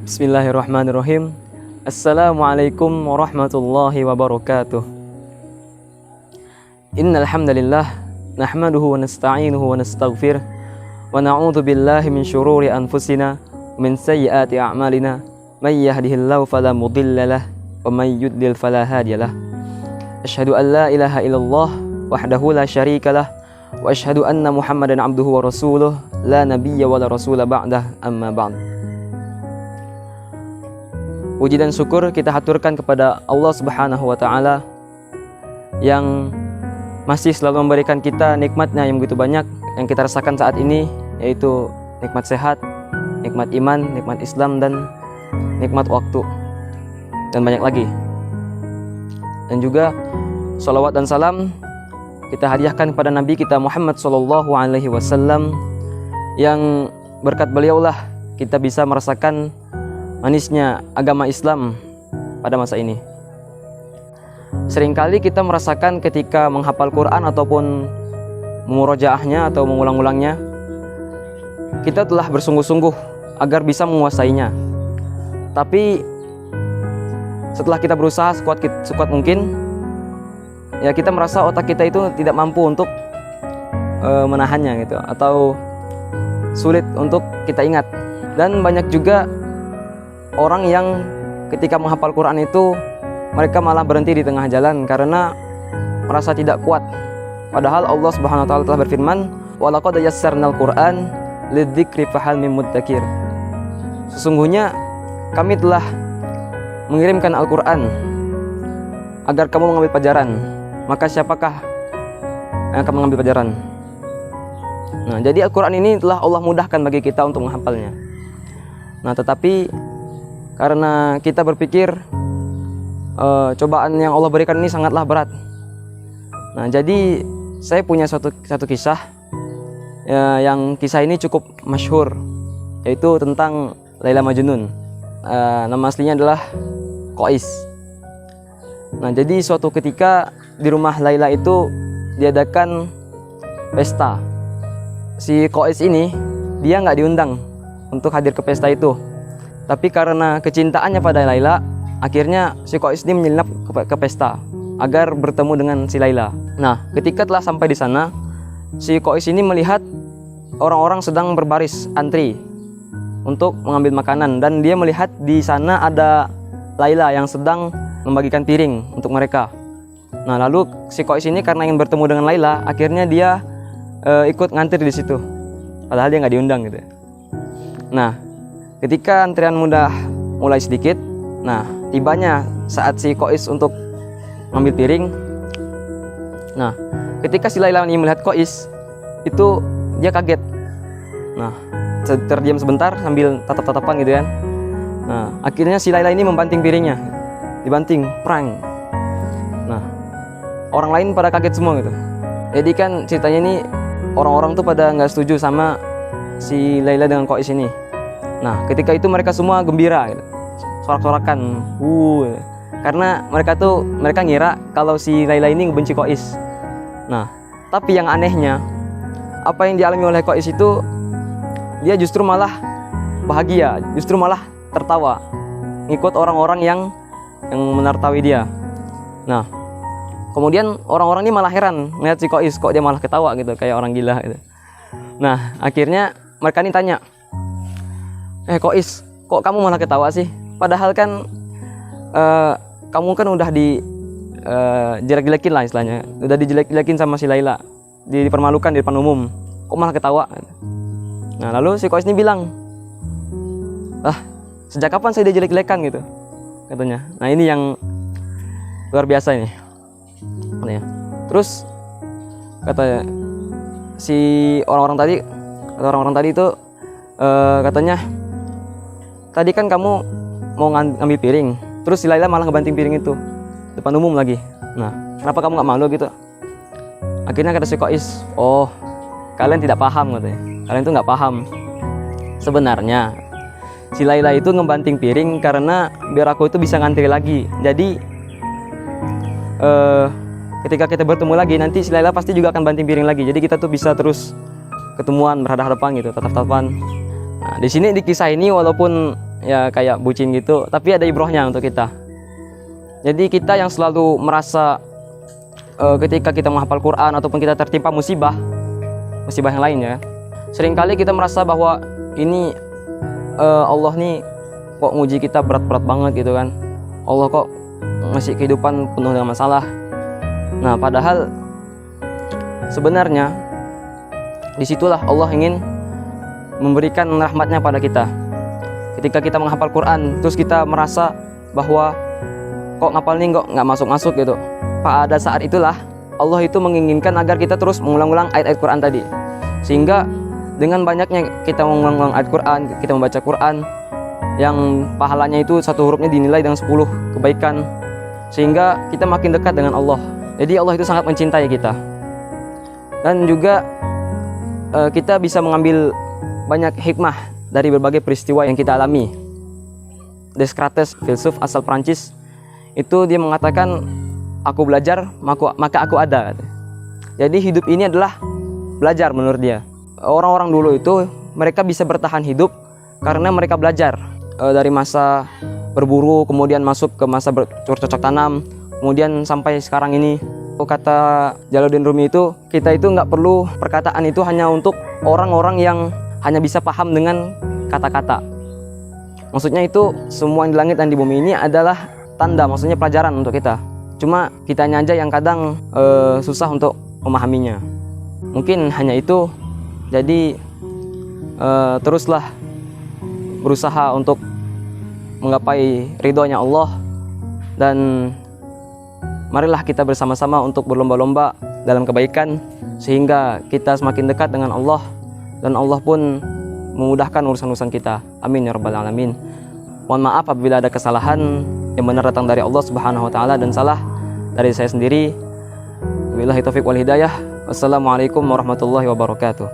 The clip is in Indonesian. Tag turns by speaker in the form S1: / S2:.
S1: Bismillahirrahmanirrahim. Assalamualaikum warahmatullahi wabarakatuh. Innal hamdalillah nahmaduhu wa nasta'inuhu wa nastaghfir wa na'udzu billahi min syururi anfusina wa min sayyiati a'malina may yahdihillahu fala mudilla lahu wa may yudlil fala hadiyalah. Asyhadu an la ilaha illallah wahdahu la syarika lah wa asyhadu anna Muhammadan abduhu wa rasuluh la nabiyya wa la rasula ba'dah amma ba'd. Puji dan syukur kita haturkan kepada Allah Subhanahu wa taala yang masih selalu memberikan kita nikmatnya yang begitu banyak yang kita rasakan saat ini, yaitu nikmat sehat, nikmat iman, nikmat Islam, dan nikmat waktu, dan banyak lagi. Dan juga salawat dan salam kita hadiahkan kepada Nabi kita Muhammad SAW yang berkat beliaulah kita bisa merasakan manisnya agama Islam pada masa ini. Seringkali kita merasakan ketika menghafal Quran ataupun memurojaahnya atau mengulang-ulangnya, kita telah bersungguh-sungguh agar bisa menguasainya. Tapi setelah kita berusaha sekuat mungkin, ya kita merasa otak kita itu tidak mampu untuk menahannya gitu, atau sulit untuk kita ingat. Dan banyak juga orang yang ketika menghafal Quran itu mereka malah berhenti di tengah jalan karena merasa tidak kuat. Padahal Allah Subhanahu wa taala telah berfirman, "Wa laqad yassarnal Qur'an lidzikri fahal mim muddakir." Sesungguhnya kami telah mengirimkan Al-Qur'an agar kamu mengambil pelajaran. Maka siapakah yang akan mengambil pelajaran? Nah, jadi Al-Qur'an ini telah Allah mudahkan bagi kita untuk menghafalnya. Nah, tetapi karena kita berpikir cobaan yang Allah berikan ini sangatlah berat. Nah, jadi saya punya satu kisah yang kisah ini cukup masyhur, yaitu tentang Laila Majnun. Nama aslinya adalah Qais. Nah, jadi suatu ketika di rumah Laila itu diadakan pesta. Si Qais ini dia nggak diundang untuk hadir ke pesta itu. Tapi karena kecintaannya pada Laila, akhirnya si Qais ini menyelinap ke pesta agar bertemu dengan si Laila. Nah, ketika telah sampai di sana, si Qais ini melihat orang-orang sedang berbaris antri untuk mengambil makanan, dan dia melihat di sana ada Laila yang sedang membagikan piring untuk mereka. Nah, lalu si Qais ini karena ingin bertemu dengan Laila, akhirnya dia ikut ngantri di situ. Padahal dia nggak diundang gitu. Nah, ketika antrian mulai sedikit, nah tibanya saat si Qais untuk ngambil piring. Nah, ketika si Laila ini melihat Qais, itu dia kaget. Nah, terdiam sebentar sambil tatap-tatapan gitu kan. Nah, akhirnya si Laila ini membanting piringnya, dibanting, prang. Nah, orang lain pada kaget semua gitu. Jadi kan ceritanya ini orang-orang tuh pada nggak setuju sama si Laila dengan Qais ini. Nah, ketika itu mereka semua gembira gitu. Sorak-sorakan, karena mereka ngira kalau si Laila ini ngebenci Qais. Nah, tapi yang anehnya, apa yang dialami oleh Qais itu, dia justru malah bahagia, justru malah tertawa, ngikut orang-orang yang menertawi dia. Nah, kemudian orang-orang ini malah heran melihat si Qais, kok dia malah ketawa gitu, kayak orang gila gitu. Nah, akhirnya mereka ini tanya, Qais, kok kamu malah ketawa sih? Padahal kan kamu kan udah jelek-jelekin lah istilahnya, udah dijelek-jelekin sama si Laila, dipermalukan di depan umum, kok malah ketawa? Nah, lalu si Qais ini bilang, sejak kapan saya dijelek-jelekan gitu, katanya. Nah, ini yang luar biasa ini. Terus kata si orang-orang tadi itu katanya, tadi kan kamu mau ngambil piring, terus si Laila malah ngebanting piring itu depan umum lagi. Nah, kenapa kamu nggak malu gitu? Akhirnya kata si Qais, oh kalian tidak paham katanya, kalian tuh nggak paham. Sebenarnya si Laila itu ngebanting piring karena biar aku itu bisa ngantri lagi. Jadi ketika kita bertemu lagi, nanti si Laila pasti juga akan banting piring lagi. Jadi kita tuh bisa terus ketemuan berhadapan gitu, tatap-tatapan. Nah, di sini di kisah ini walaupun ya kayak bucin gitu, tapi ada ibrohnya untuk kita. Jadi kita yang selalu merasa ketika kita menghafal Quran ataupun kita tertimpa musibah yang lainnya, seringkali kita merasa bahwa ini Allah nih kok nguji kita berat-berat banget gitu kan. Allah kok ngasih kehidupan penuh dengan masalah. Nah, padahal sebenarnya disitulah Allah ingin memberikan rahmatnya pada kita. Ketika kita menghafal Quran, terus kita merasa bahwa kok ngapal nih kok nggak masuk-masuk gitu. Pada saat itulah Allah itu menginginkan agar kita terus mengulang-ulang ayat-ayat Quran tadi. Sehingga dengan banyaknya kita mengulang-ulang ayat Quran, kita membaca Quran, yang pahalanya itu satu hurufnya dinilai dengan 10 kebaikan. Sehingga kita makin dekat dengan Allah. Jadi Allah itu sangat mencintai kita. Dan juga kita bisa mengambil banyak hikmah dari berbagai peristiwa yang kita alami. Descartes, filsuf asal Prancis, itu dia mengatakan, aku belajar maka aku ada. Jadi hidup ini adalah belajar menurut dia. Orang-orang dulu itu mereka bisa bertahan hidup karena mereka belajar dari masa berburu, kemudian masuk ke masa bercocok tanam, kemudian sampai sekarang ini. Kata Jalaluddin Rumi itu, kita itu nggak perlu perkataan itu hanya untuk orang-orang yang hanya bisa paham dengan kata-kata. Maksudnya itu semua yang di langit dan di bumi ini adalah tanda, maksudnya pelajaran untuk kita. Cuma kitanya aja yang kadang susah untuk memahaminya. Mungkin hanya itu. Jadi teruslah berusaha untuk menggapai ridhonya Allah, dan marilah kita bersama-sama untuk berlomba-lomba dalam kebaikan sehingga kita semakin dekat dengan Allah dan Allah pun memudahkan urusan-urusan kita. Amin ya rabbal alamin. Mohon maaf apabila ada kesalahan, yang benar datang dari Allah Subhanahu wa taala dan salah dari saya sendiri. Wabillahi taufiq wal hidayah. Wassalamualaikum warahmatullahi wabarakatuh.